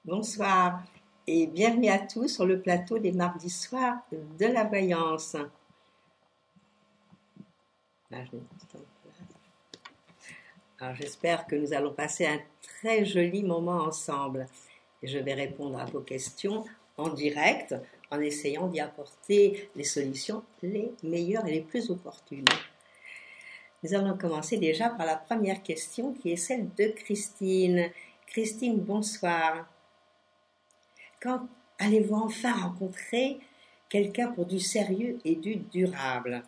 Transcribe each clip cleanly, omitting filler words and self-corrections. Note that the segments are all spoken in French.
Bonsoir et bienvenue à tous sur le plateau des mardis soirs de la voyance. Alors, j'espère que nous allons passer un très joli moment ensemble et je vais répondre à vos questions en direct en essayant d'y apporter les solutions les meilleures et les plus opportunes. Nous allons commencer déjà par la première question qui est celle de Christine. Christine, bonsoir. Quand allez-vous enfin rencontrer quelqu'un pour du sérieux et du durable?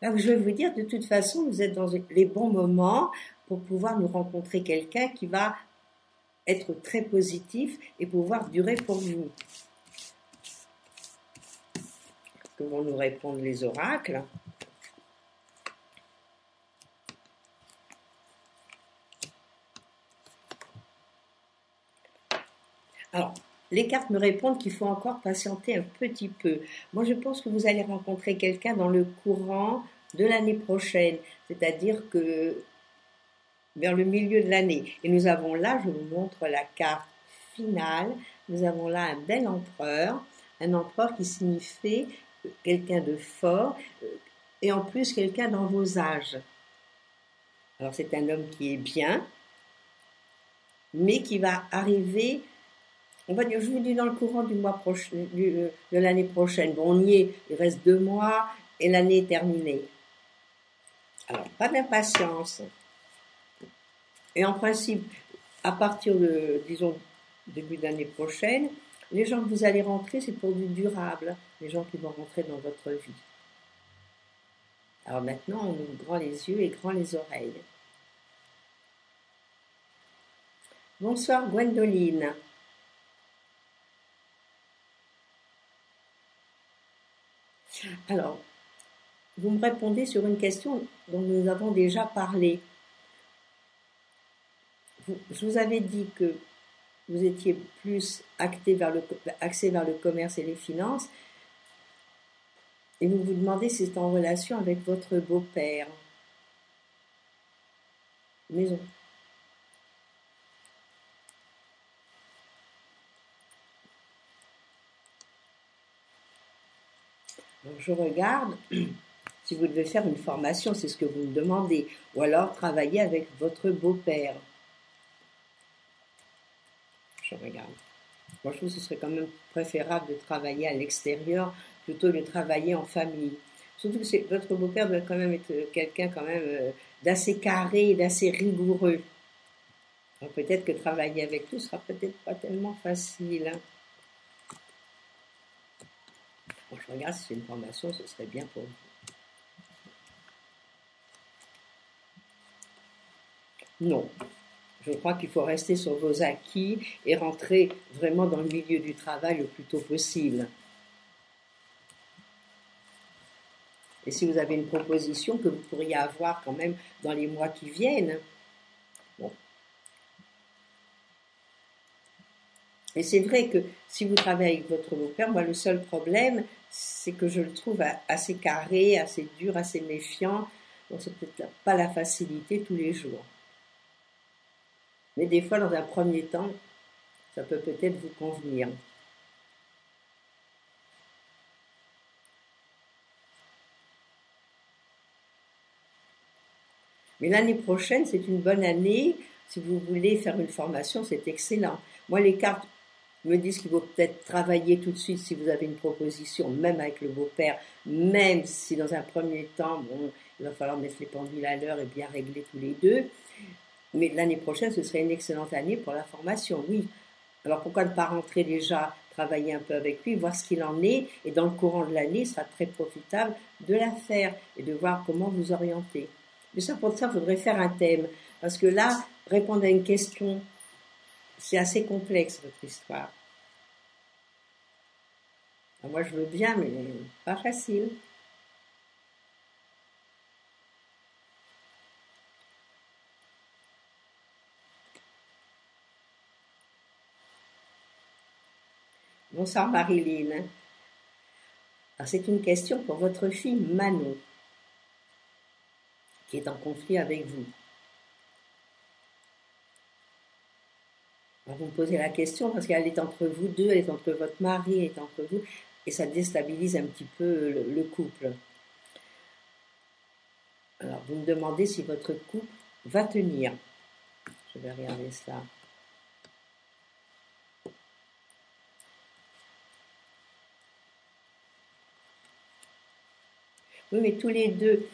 Je vais vous dire, de toute façon, vous êtes dans les bons moments pour pouvoir nous rencontrer quelqu'un qui va être très positif et pouvoir durer pour vous. Que vont nous répondre les oracles? Alors, les cartes me répondent qu'il faut encore patienter un petit peu. Moi, je pense que vous allez rencontrer quelqu'un dans le courant de l'année prochaine, c'est-à-dire que vers le milieu de l'année. Et nous avons là, je vous montre la carte finale, nous avons là un bel un empereur qui signifie quelqu'un de fort et en plus quelqu'un dans vos âges. Alors c'est un homme qui est bien, mais qui va arriver, on va dire, je vous dis dans le courant du mois prochain, de l'année prochaine. Bon, on y est, il reste 2 mois et l'année est terminée. Alors, pas d'impatience. Et en principe, à partir de, disons, début d'année prochaine, les gens que vous allez rentrer, c'est pour du durable, les gens qui vont rentrer dans votre vie. Alors maintenant, on ouvre grand les yeux et grand les oreilles. Bonsoir Gwendoline. Alors, vous me répondez sur une question dont nous avons déjà parlé. Je vous avais dit que vous étiez plus axé vers le commerce et les finances, et vous vous demandez si c'est en relation avec votre beau-père. Maison. Donc je regarde si vous devez faire une formation, c'est ce que vous me demandez, ou alors travailler avec votre beau-père. Je regarde. Moi, je trouve que ce serait quand même préférable de travailler à l'extérieur plutôt que de travailler en famille. Surtout que votre beau-père doit quand même être quelqu'un quand même d'assez carré et d'assez rigoureux. Alors peut-être que travailler avec lui sera peut-être pas tellement facile. Hein. Bon, je regarde si c'est une formation, ce serait bien pour vous. Non. Je crois qu'il faut rester sur vos acquis et rentrer vraiment dans le milieu du travail le plus tôt possible. Et si vous avez une proposition que vous pourriez avoir quand même dans les mois qui viennent. Bon. Et c'est vrai que si vous travaillez avec votre beau-père, moi le seul problème, c'est que je le trouve assez carré, assez dur, assez méfiant. Bon, c'est peut-être pas la facilité tous les jours. Mais des fois, dans un premier temps, ça peut peut-être vous convenir. Mais l'année prochaine, c'est une bonne année. Si vous voulez faire une formation, c'est excellent. Moi, les cartes me disent qu'il faut peut-être travailler tout de suite si vous avez une proposition, même avec le beau-père, même si dans un premier temps, bon, il va falloir mettre les pendules à l'heure et bien régler tous les deux. Mais l'année prochaine, ce serait une excellente année pour la formation, oui. Alors pourquoi ne pas rentrer déjà, travailler un peu avec lui, voir ce qu'il en est, et dans le courant de l'année, ce sera très profitable de la faire et de voir comment vous orienter. Mais ça, pour ça, il faudrait faire un thème. Parce que là, répondre à une question, c'est assez complexe, votre histoire. Alors moi, je veux bien, mais pas facile. Bonsoir Marilyn. Alors c'est une question pour votre fille Manon, qui est en conflit avec vous. Alors vous me posez la question parce qu'elle est entre vous deux, elle est entre votre mari, elle est entre vous, et ça déstabilise un petit peu le couple. Alors vous me demandez si votre couple va tenir. Je vais regarder ça. Oui, mais tous les deux,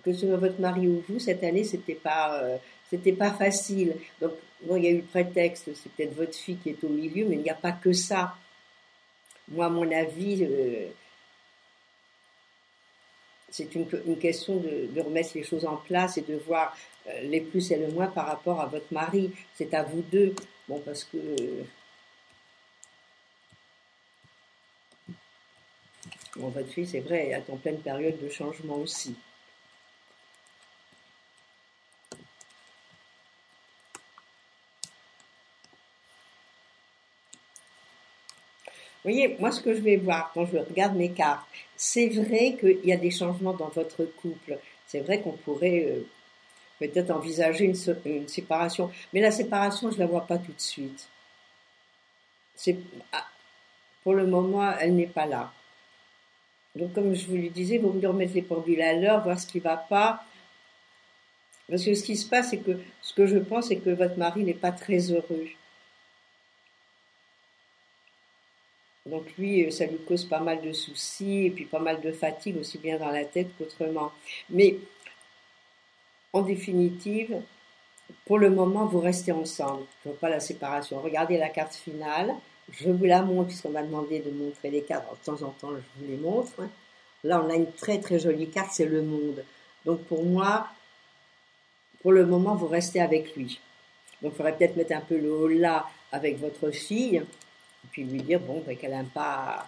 que ce soit votre mari ou vous, cette année, c'était pas facile. Donc, bon, il y a eu le prétexte, c'est peut-être votre fille qui est au milieu, mais il n'y a pas que ça. Moi, à mon avis, c'est une question de remettre les choses en place et de voir les plus et le moins par rapport à votre mari. C'est à vous deux. Bon, parce que bon, votre fille, c'est vrai, elle est en pleine période de changement aussi. Vous voyez, moi, ce que je vais voir quand je regarde mes cartes, c'est vrai qu'il y a des changements dans votre couple. C'est vrai qu'on pourrait peut-être envisager une séparation. Mais la séparation, je ne la vois pas tout de suite. C'est, ah, pour le moment, elle n'est pas là. Donc, comme je vous le disais, vous me remettre les pendules à l'heure, voir ce qui ne va pas. Parce que ce qui se passe, c'est que ce que je pense, c'est que votre mari n'est pas très heureux. Donc lui, ça lui cause pas mal de soucis et puis pas mal de fatigue, aussi bien dans la tête qu'autrement. Mais en définitive, pour le moment, vous restez ensemble. Je ne vois pas la séparation. Regardez la carte finale. Je vous la montre puisqu'on m'a demandé de montrer les cartes. Alors, de temps en temps, je vous les montre. Là, on a une très très jolie carte, c'est le monde. Donc pour moi, pour le moment, vous restez avec lui. Donc il faudrait peut-être mettre un peu le haut là avec votre fille, et puis lui dire bon, ben, qu'elle n'aime pas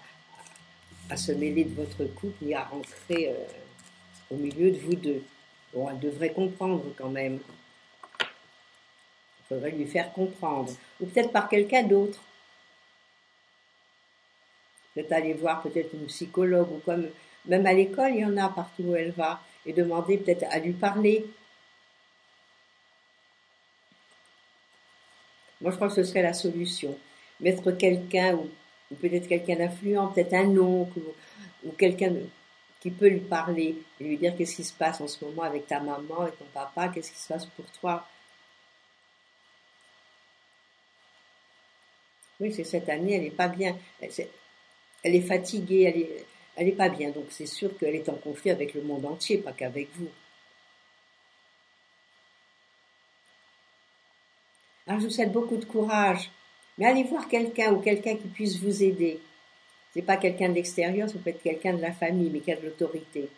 à se mêler de votre couple ni à rentrer au milieu de vous deux. Bon, elle devrait comprendre quand même. Il faudrait lui faire comprendre. Ou peut-être par quelqu'un d'autre. Peut-être aller voir peut-être une psychologue ou comme même à l'école, il y en a partout où elle va. Et demander peut-être à lui parler. Moi, je crois que ce serait la solution. Mettre quelqu'un, ou peut-être quelqu'un d'influent, peut-être un oncle, ou quelqu'un qui peut lui parler, et lui dire qu'est-ce qui se passe en ce moment avec ta maman et ton papa, qu'est-ce qui se passe pour toi. Oui, c'est cette année, elle n'est pas bien. Elle est fatiguée, elle est pas bien. Donc c'est sûr qu'elle est en conflit avec le monde entier, pas qu'avec vous. Alors je vous souhaite beaucoup de courage. Mais allez voir quelqu'un ou quelqu'un qui puisse vous aider. C'est pas quelqu'un de l'extérieur, ça peut être quelqu'un de la famille, mais qui a de l'autorité.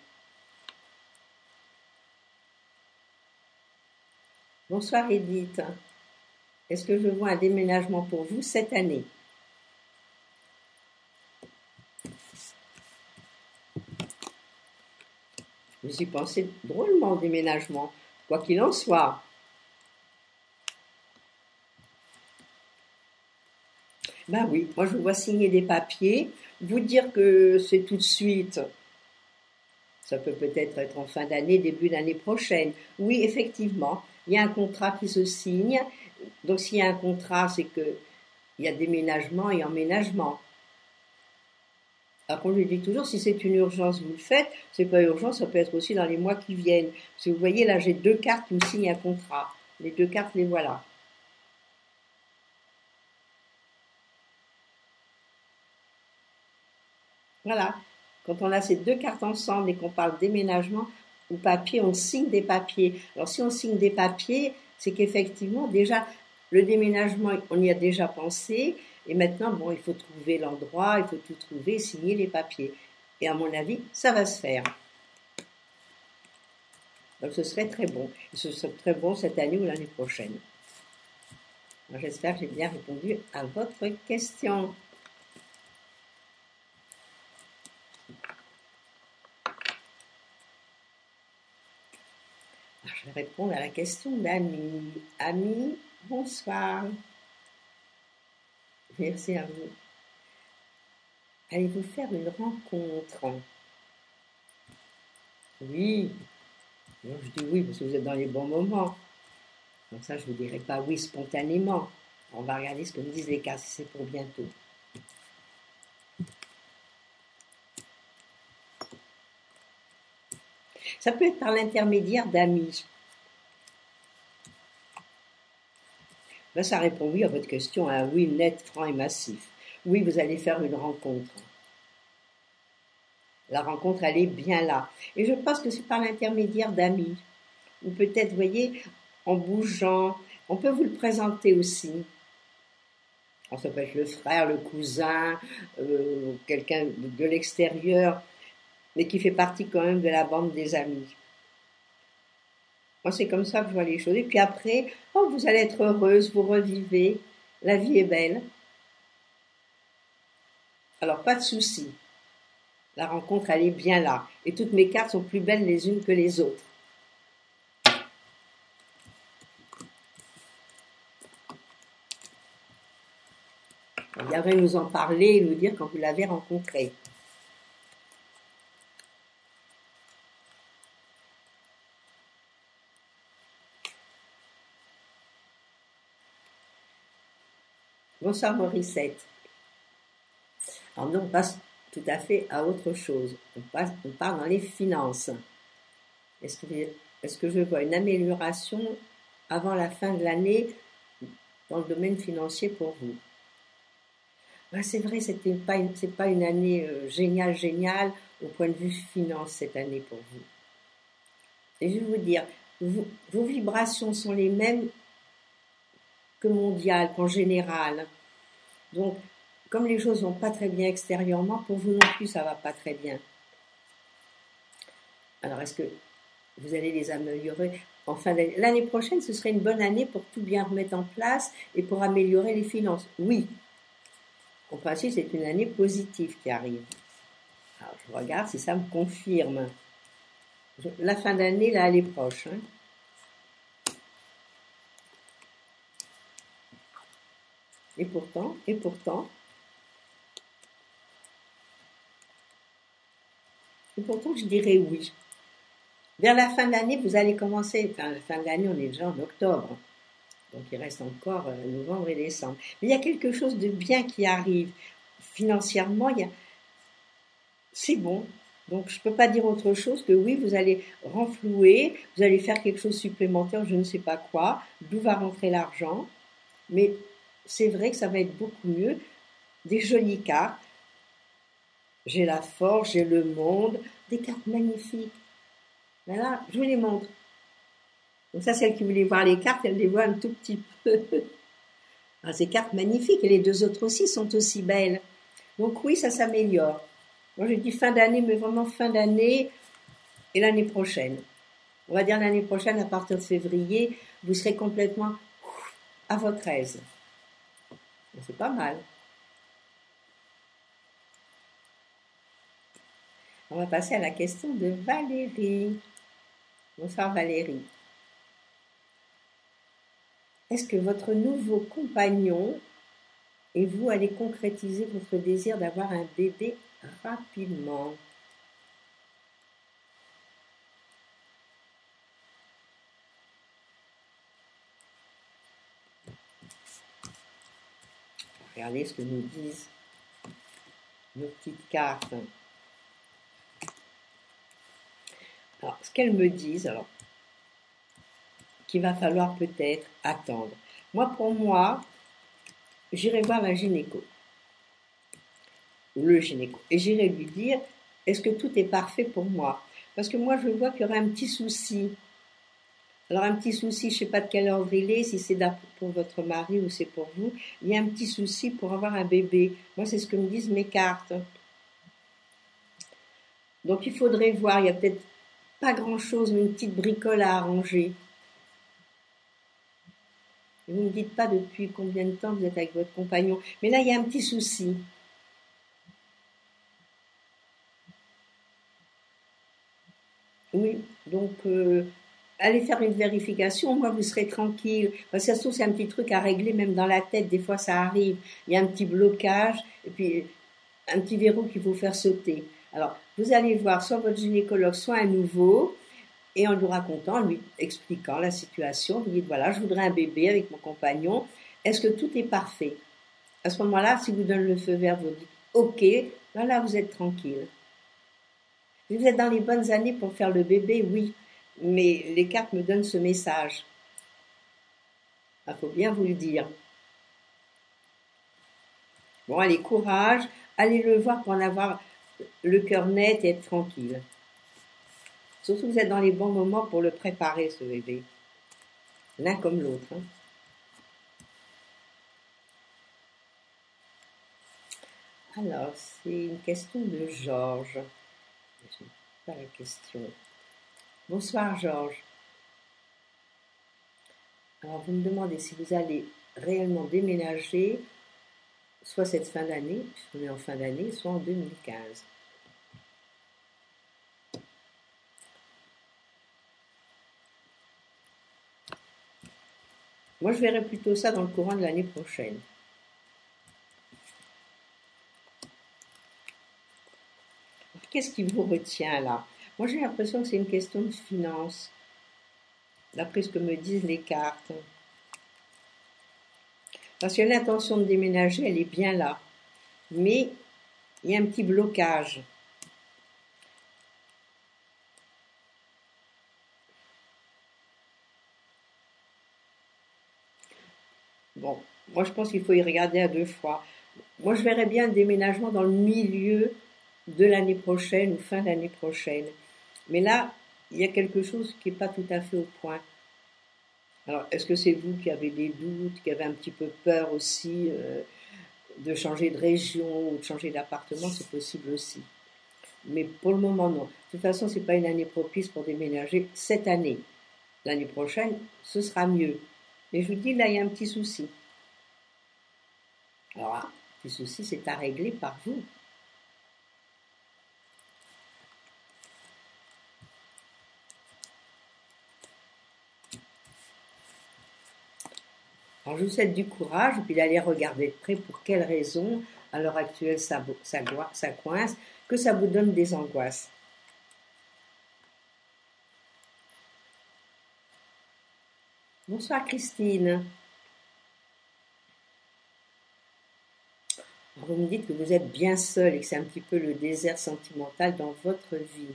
Bonsoir Edith. Est-ce que je vois un déménagement pour vous cette année? Vous y pensez drôlement au déménagement, quoi qu'il en soit. Ben oui, moi je vous vois signer des papiers, vous dire que c'est tout de suite, ça peut peut-être être en fin d'année, début d'année prochaine. Oui, effectivement, il y a un contrat qui se signe. Donc s'il y a un contrat, c'est que il y a déménagement et emménagement. Alors qu'on lui dit toujours, si c'est une urgence, vous le faites. C'est pas urgent, ça peut être aussi dans les mois qui viennent. Parce que vous voyez, là, j'ai deux cartes qui me signent un contrat. Les deux cartes, les voilà. Voilà. Quand on a ces deux cartes ensemble et qu'on parle déménagement ou papier, on signe des papiers. Alors si on signe des papiers, c'est qu'effectivement, déjà, le déménagement, on y a déjà pensé. Et maintenant, bon, il faut trouver l'endroit, il faut tout trouver, signer les papiers. Et à mon avis, ça va se faire. Donc ce serait très bon. Et ce serait très bon cette année ou l'année prochaine. Alors, j'espère que j'ai bien répondu à votre question. Alors, je vais répondre à la question d'Ami. Ami, bonsoir. Merci à vous. Allez-vous faire une rencontre? Oui. Je dis oui parce que vous êtes dans les bons moments. Comme ça, je ne vous dirai pas oui spontanément. On va regarder ce que nous disent les cartes, si c'est pour bientôt. Ça peut être par l'intermédiaire d'amis. Ben, ça répond oui à votre question, un oui net, franc et massif. Oui, vous allez faire une rencontre. La rencontre, elle est bien là. Et je pense que c'est par l'intermédiaire d'amis. Ou peut-être, vous voyez, en bougeant. On peut vous le présenter aussi. Alors, ça peut être le frère, le cousin, quelqu'un de l'extérieur, mais qui fait partie quand même de la bande des amis. Moi, c'est comme ça que je vois les choses. Et puis après, oh, vous allez être heureuse, vous revivez. La vie est belle. Alors, pas de souci. La rencontre, elle est bien là. Et toutes mes cartes sont plus belles les unes que les autres. Vous viendrez nous en parler et nous dire quand vous l'avez rencontré. Bonsoir Morissette. Alors nous, on passe tout à fait à autre chose. On part dans les finances. Est-ce que je vois une amélioration avant la fin de l'année dans le domaine financier pour vous? Ben, c'est vrai, c'est pas une année géniale au point de vue finance cette année pour vous. Et je vais vous dire, vos vibrations sont les mêmes que mondiales, qu'en général. Donc, comme les choses vont pas très bien extérieurement, pour vous non plus, ça va pas très bien. Alors, est-ce que vous allez les améliorer en fin d'année? L'année prochaine, ce serait une bonne année pour tout bien remettre en place et pour améliorer les finances. Oui. En principe, c'est une année positive qui arrive. Alors, je regarde si ça me confirme. La fin d'année, là, elle est proche. Hein. Et pourtant, je dirais oui. Vers la fin de l'année, vous allez commencer, enfin, la fin de l'année, on est déjà en octobre. Donc, il reste encore novembre et décembre. Mais il y a quelque chose de bien qui arrive. Financièrement, c'est bon. Donc, je ne peux pas dire autre chose que oui, vous allez renflouer, vous allez faire quelque chose supplémentaire, je ne sais pas quoi, d'où va rentrer l'argent. Mais c'est vrai que ça va être beaucoup mieux. Des jolies cartes. J'ai la force, j'ai le monde, des cartes magnifiques. Là, je vous les montre. Donc ça, celle qui voulait voir les cartes, elle les voit un tout petit peu. Ah, ces cartes magnifiques, et les deux autres aussi sont aussi belles. Donc oui, ça s'améliore. Moi, je dis fin d'année, mais vraiment fin d'année et l'année prochaine. On va dire l'année prochaine, à partir de février, vous serez complètement à votre aise. C'est pas mal. On va passer à la question de Valérie. Bonsoir Valérie. Est-ce que votre nouveau compagnon et vous allez concrétiser votre désir d'avoir un bébé rapidement? Regardez ce que nous disent nos petites cartes. Alors, ce qu'elles me disent, alors, qu'il va falloir peut-être attendre. Pour moi, j'irai voir la gynéco, ou le gynéco, et j'irai lui dire, est-ce que tout est parfait pour moi? Parce que moi, je vois qu'il y aura un petit souci. Alors, un petit souci, je ne sais pas de quel ordre il est, si c'est pour votre mari ou c'est pour vous. Il y a un petit souci pour avoir un bébé. Moi, c'est ce que me disent mes cartes. Donc, il faudrait voir, il y a peut-être pas grand-chose, mais une petite bricole à arranger. Vous ne me dites pas depuis combien de temps vous êtes avec votre compagnon. Mais là, il y a un petit souci. Oui, donc allez faire une vérification, moi vous serez tranquille. Parce que ça se trouve, c'est un petit truc à régler, même dans la tête, des fois ça arrive. Il y a un petit blocage, et puis un petit verrou qu'il faut faire sauter. Alors, vous allez voir soit votre gynécologue, soit un nouveau, et en lui racontant, en lui expliquant la situation, vous dites voilà, je voudrais un bébé avec mon compagnon, est-ce que tout est parfait? À ce moment-là, si vous donnez le feu vert, vous dites OK, là vous êtes tranquille. Si vous êtes dans les bonnes années pour faire le bébé, oui, mais les cartes me donnent ce message. Il faut bien vous le dire. Bon, allez, courage, allez le voir pour en avoir le cœur net et être tranquille. Surtout que vous êtes dans les bons moments pour le préparer, ce bébé. L'un comme l'autre. Hein. Alors, c'est une question de Georges. Je n'ai pas la question. Bonsoir Georges. Alors, vous me demandez si vous allez réellement déménager, soit cette fin d'année, puisqu'on est en fin d'année, soit en 2015. Moi, je verrais plutôt ça dans le courant de l'année prochaine. Qu'est-ce qui vous retient là? Moi, j'ai l'impression que c'est une question de finance, d'après ce que me disent les cartes. Parce que l'intention de déménager, elle est bien là. Mais il y a un petit blocage. Bon, moi je pense qu'il faut y regarder à deux fois. Moi je verrais bien un déménagement dans le milieu de l'année prochaine ou fin d'année prochaine. Mais là, il y a quelque chose qui n'est pas tout à fait au point. Alors, est-ce que c'est vous qui avez des doutes, qui avez un petit peu peur aussi de changer de région ou de changer d'appartement? C'est possible aussi. Mais pour le moment, non. De toute façon, ce n'est pas une année propice pour déménager cette année. L'année prochaine, ce sera mieux. Mais je vous dis, là, il y a un petit souci. Alors, un petit souci, c'est à régler par vous. Alors, je vous souhaite du courage et puis d'aller regarder de près pour quelles raisons, à l'heure actuelle, ça coince, que ça vous donne des angoisses. Bonsoir Christine. Alors, vous me dites que vous êtes bien seul et que c'est un petit peu le désert sentimental dans votre vie.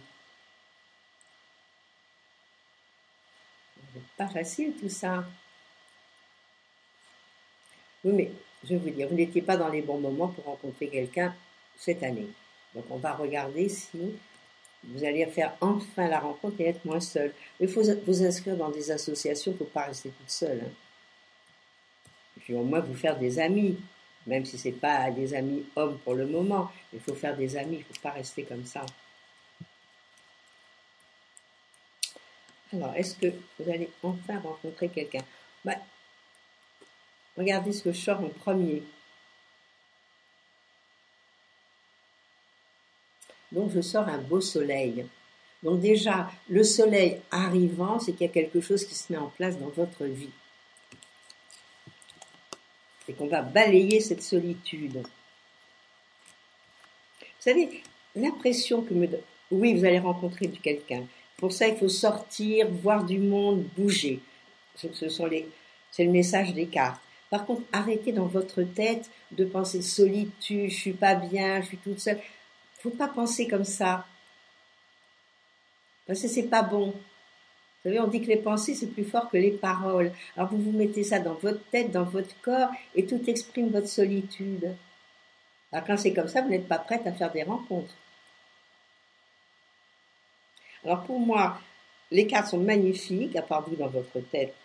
C'est pas facile tout ça. Oui, mais je vais vous dire, vous n'étiez pas dans les bons moments pour rencontrer quelqu'un cette année. Donc on va regarder si vous allez faire enfin la rencontre et être moins seul. Il faut vous inscrire dans des associations, il ne faut pas rester toute seule. Hein. Et puis au moins vous faire des amis, même si ce n'est pas des amis hommes pour le moment. Il faut faire des amis, il ne faut pas rester comme ça. Alors, est-ce que vous allez enfin rencontrer quelqu'un? Regardez ce que je sors en premier. Donc, je sors un beau soleil. Donc déjà, le soleil arrivant, c'est qu'il y a quelque chose qui se met en place dans votre vie. Et qu'on va balayer cette solitude. Vous savez, l'impression que me donne... Oui, vous allez rencontrer quelqu'un. Pour ça, il faut sortir, voir du monde, bouger. C'est le message des cartes. Par contre, arrêtez dans votre tête de penser solitude, je suis pas bien, je suis toute seule. Faut pas penser comme ça. Parce que c'est pas bon. Vous savez, on dit que les pensées, c'est plus fort que les paroles. Alors vous mettez ça dans votre tête, dans votre corps, et tout exprime votre solitude. Alors quand c'est comme ça, vous n'êtes pas prête à faire des rencontres. Alors pour moi, les cartes sont magnifiques, à part vous dans votre tête,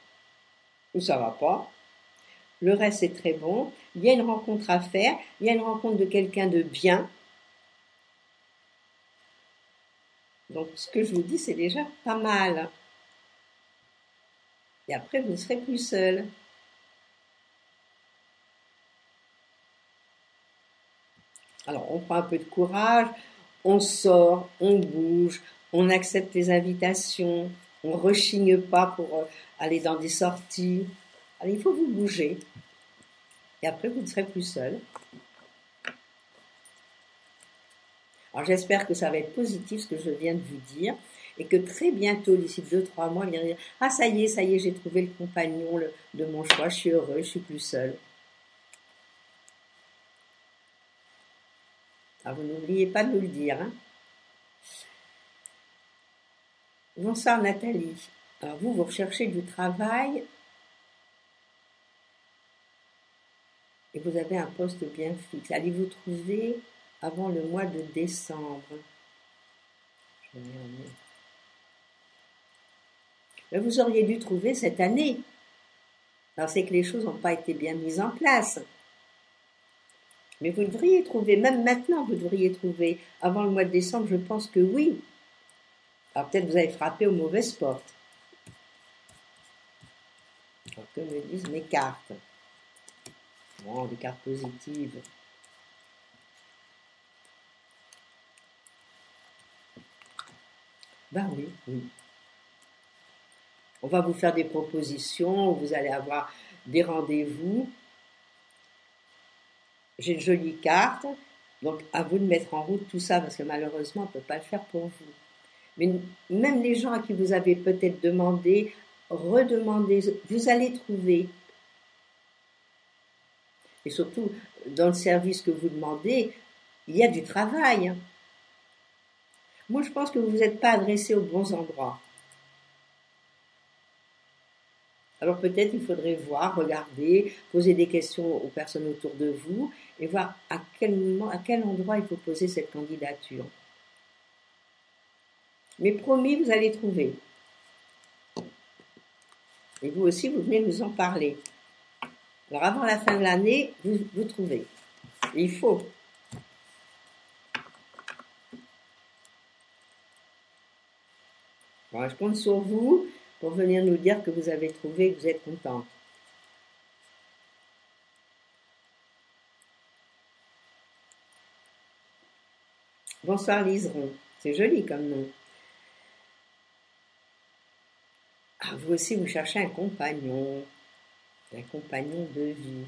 où ça va pas. Le reste, c'est très bon. Il y a une rencontre à faire. Il y a une rencontre de quelqu'un de bien. Donc, ce que je vous dis, c'est déjà pas mal. Et après, vous ne serez plus seul. Alors, on prend un peu de courage, on sort, on bouge, on accepte les invitations, on ne rechigne pas pour aller dans des sorties. Alors, il faut vous bouger. Et après, vous ne serez plus seul. Alors, j'espère que ça va être positif ce que je viens de vous dire. et que très bientôt, d'ici 2-3 mois, il va dire « Ah, ça y est, j'ai trouvé le compagnon de mon choix, je suis heureux, je suis plus seule. » Alors, vous n'oubliez pas de nous le dire. Hein. Bonsoir Nathalie. Alors vous recherchez du travail et vous avez un poste bien fixe. Allez-vous trouver avant le mois de décembre? Mais vous auriez dû trouver cette année. Alors c'est que les choses n'ont pas été bien mises en place. Mais vous devriez trouver, même maintenant vous devriez trouver. Avant le mois de décembre, je pense que oui. Alors peut-être vous avez frappé aux mauvaises portes. Alors, que me disent mes cartes? Bon, des cartes positives. Ben oui, oui. On va vous faire des propositions, vous allez avoir des rendez-vous. J'ai de jolies cartes, donc à vous de mettre en route tout ça, parce que malheureusement, on ne peut pas le faire pour vous. Mais même les gens à qui vous avez peut-être demandé, redemandez, vous allez trouver. Et surtout, dans le service que vous demandez, il y a du travail. Moi, je pense que vous n'êtes pas adressé aux bons endroits. Alors peut-être il faudrait voir, regarder, poser des questions aux personnes autour de vous et voir à quel moment, à quel endroit il faut poser cette candidature. Mais promis, vous allez trouver. Et vous aussi, vous venez nous en parler. Alors avant la fin de l'année, vous trouvez. Et il faut. Bon, je compte sur vous pour venir nous dire que vous avez trouvé, que vous êtes contente. Bonsoir Liseron, c'est joli comme nom. Ah, vous aussi, vous cherchez un compagnon de vie.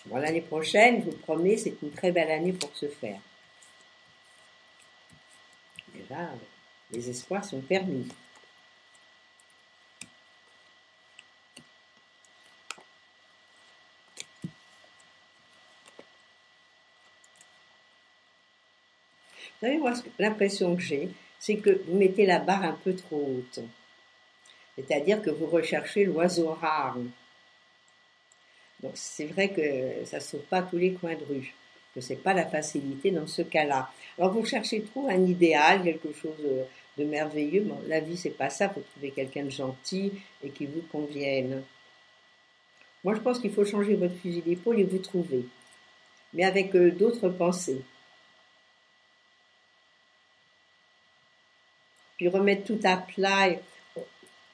Bon, l'année prochaine, je vous promets, c'est une très belle année pour se faire. Déjà, les espoirs sont permis. Vous savez, moi, l'impression que j'ai, c'est que vous mettez la barre un peu trop haute. C'est-à-dire que vous recherchez l'oiseau rare. Donc c'est vrai que ça ne sauve pas tous les coins de rue, que c'est pas la facilité dans ce cas-là. Alors vous cherchez trop un idéal, quelque chose de merveilleux. Bon, la vie c'est pas ça, il faut trouver quelqu'un de gentil et qui vous convienne. Moi je pense qu'il faut changer votre fusil d'épaule et vous trouver, mais avec d'autres pensées. Puis remettre tout à plat, et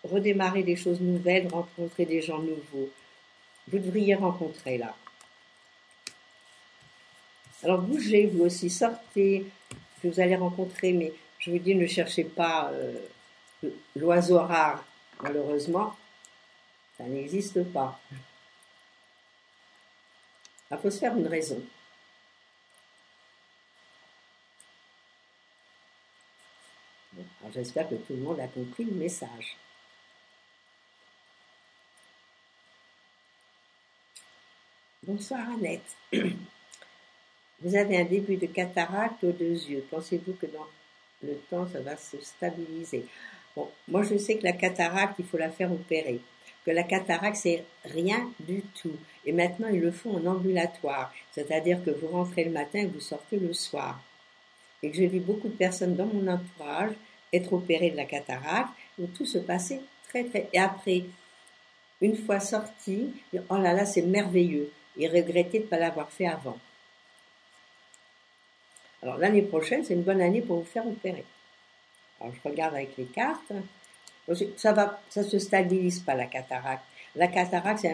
redémarrer des choses nouvelles, rencontrer des gens nouveaux. Vous devriez rencontrer là. Alors bougez, vous aussi, sortez, que vous allez rencontrer, mais je vous dis, ne cherchez pas l'oiseau rare, malheureusement, ça n'existe pas. Il faut se faire une raison. Bon, alors j'espère que tout le monde a compris le message. Bonsoir Annette. Vous avez un début de cataracte aux 2 yeux. Pensez-vous que dans le temps, ça va se stabiliser? Bon, moi, je sais que la cataracte, il faut la faire opérer. Que la cataracte, c'est rien du tout. Et maintenant, ils le font en ambulatoire. C'est-à-dire que vous rentrez le matin et vous sortez le soir. Et que j'ai vu beaucoup de personnes dans mon entourage être opérées de la cataracte, où tout se passait très, très... Et après, une fois sorti, oh là là, c'est merveilleux. Et regretter de ne pas l'avoir fait avant. Alors l'année prochaine, c'est une bonne année pour vous faire opérer. Alors je regarde avec les cartes. Ça se stabilise pas la cataracte. La cataracte,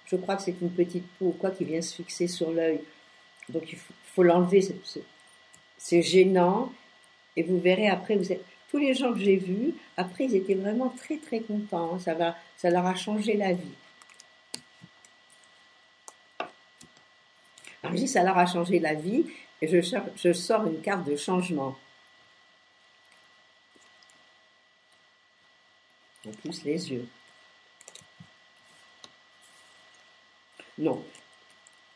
je crois que c'est une petite peau quoi qui vient se fixer sur l'œil. Donc il faut l'enlever. C'est gênant. Et vous verrez après, tous les gens que j'ai vus, après ils étaient vraiment très très contents. Ça leur a changé la vie. Alors je dis ça leur a changé la vie. Et je sors une carte de changement. En plus les yeux. Non,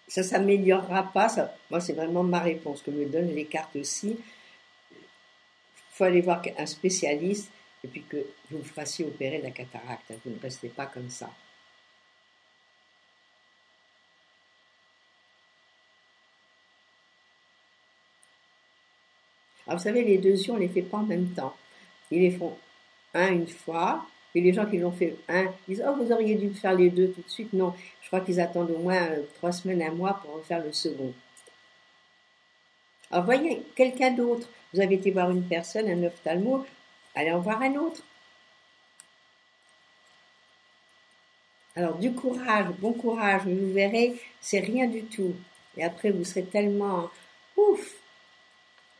ça s'améliorera pas. Ça, moi, c'est vraiment ma réponse que me donnent les cartes aussi. Il faut aller voir un spécialiste et puis que vous vous fassiez opérer de la cataracte. Vous ne restez pas comme ça. Alors, vous savez, les deux yeux, on ne les fait pas en même temps. Ils les font un une fois, et les gens qui l'ont fait un disent oh, vous auriez dû faire les deux tout de suite. Non, je crois qu'ils attendent au moins 3 semaines, un mois pour en faire le second. Alors, voyez, quelqu'un d'autre, vous avez été voir une personne, un ophtalmo, allez en voir un autre. Alors, du courage, bon courage, vous verrez, c'est rien du tout. Et après, vous serez tellement, ouf,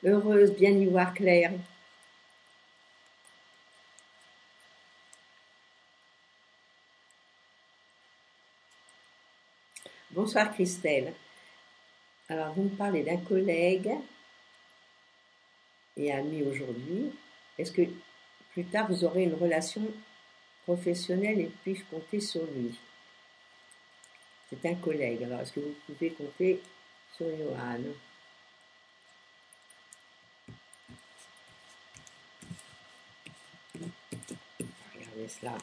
heureuse, bien y voir clair. Bonsoir Christelle. Alors, vous me parlez d'un collègue et ami aujourd'hui. Est-ce que plus tard vous aurez une relation professionnelle et puis-je compter sur lui? C'est un collègue. Alors, est-ce que vous pouvez compter sur Johan? Regardez cela.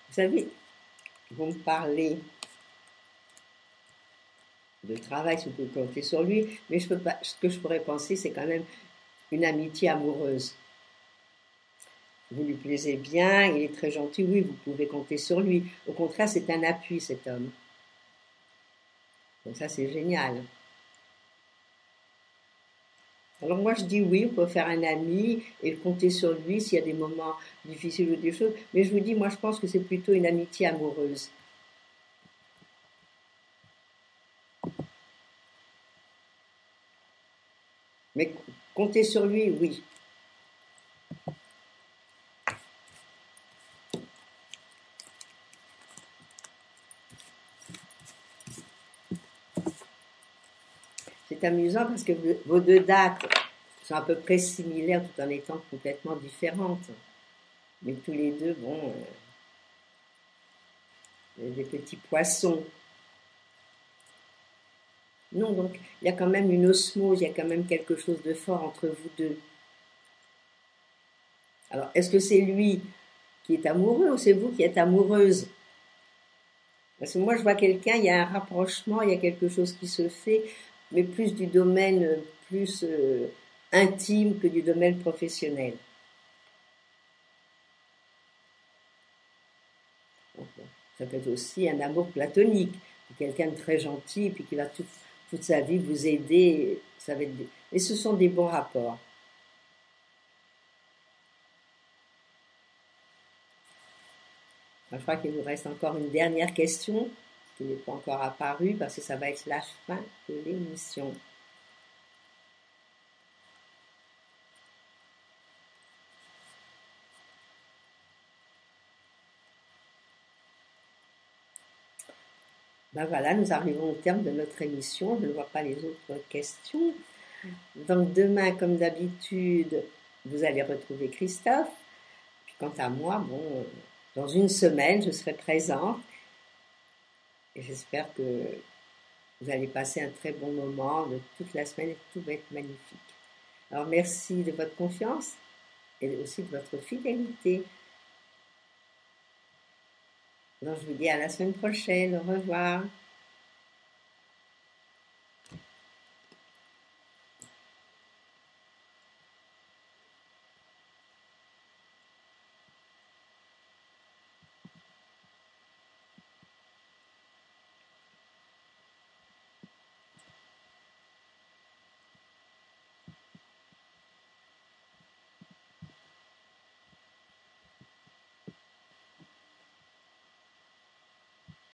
Vous savez, vous me parlez de travail, si vous pouvez compter sur lui, mais je peux pas, ce que je pourrais penser, c'est quand même une amitié amoureuse. Vous lui plaisez bien, il est très gentil, oui, vous pouvez compter sur lui. Au contraire, c'est un appui, cet homme. Donc ça, c'est génial. Alors moi, je dis oui, on peut faire un ami et compter sur lui s'il y a des moments difficiles ou des choses. Mais je vous dis, moi, je pense que c'est plutôt une amitié amoureuse. Mais compter sur lui, oui. C'est amusant parce que vos deux dates sont à peu près similaires tout en étant complètement différentes. Mais tous les deux, bon, des petits poissons. Non, donc il y a quand même une osmose, il y a quand même quelque chose de fort entre vous deux. Alors, est-ce que c'est lui qui est amoureux ou c'est vous qui êtes amoureuse? Parce que moi, je vois quelqu'un, il y a un rapprochement, il y a quelque chose qui se fait, mais plus du domaine plus intime que du domaine professionnel. Ça peut être aussi un amour platonique, quelqu'un de très gentil, puis qui va toute sa vie vous aider. Ça va être Et ce sont des bons rapports. Je crois qu'il nous reste encore une dernière question, qui n'est pas encore apparue, parce que ça va être la fin de l'émission. Ben voilà, nous arrivons au terme de notre émission. Je ne vois pas les autres questions. Donc demain, comme d'habitude, vous allez retrouver Christophe. Puis quant à moi, bon, dans une semaine, je serai présente. Et j'espère que vous allez passer un très bon moment de toute la semaine et tout va être magnifique. Alors merci de votre confiance et aussi de votre fidélité. Donc je vous dis à la semaine prochaine. Au revoir.